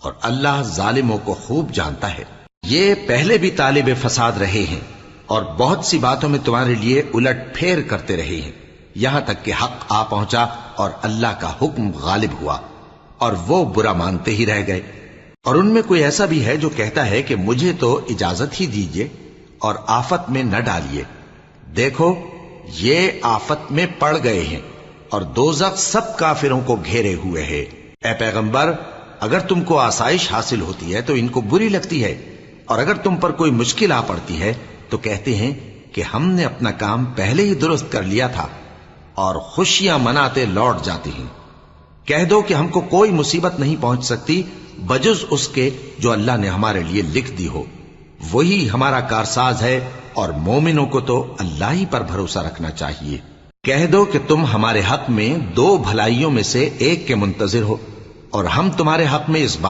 اور اللہ ظالموں کو خوب جانتا ہے۔ یہ پہلے بھی طالب فساد رہے ہیں اور بہت سی باتوں میں تمہارے لیے الٹ پھیر کرتے رہے ہیں، یہاں تک کہ حق آ پہنچا اور اللہ کا حکم غالب ہوا اور وہ برا مانتے ہی رہ گئے۔ اور ان میں کوئی ایسا بھی ہے جو کہتا ہے کہ مجھے تو اجازت ہی دیجئے اور آفت میں نہ ڈالیے۔ دیکھو یہ آفت میں پڑ گئے ہیں اور دوزخ سب کافروں کو گھیرے ہوئے ہے۔ اے پیغمبر، اگر تم کو آسائش حاصل ہوتی ہے تو ان کو بری لگتی ہے، اور اگر تم پر کوئی مشکل آ پڑتی ہے تو کہتے ہیں کہ ہم نے اپنا کام پہلے ہی درست کر لیا تھا، اور خوشیاں مناتے لوٹ جاتی ہیں۔ کہہ دو کہ ہم کو کوئی مصیبت نہیں پہنچ سکتی بجز اس کے جو اللہ نے ہمارے لیے لکھ دی ہو، وہی ہمارا کارساز ہے، اور مومنوں کو تو اللہ ہی پر بھروسہ رکھنا چاہیے۔ کہہ دو کہ تم ہمارے حق میں 2 بھلائیوں میں سے ایک کے منتظر ہو، اور ہم تمہارے حق میں اس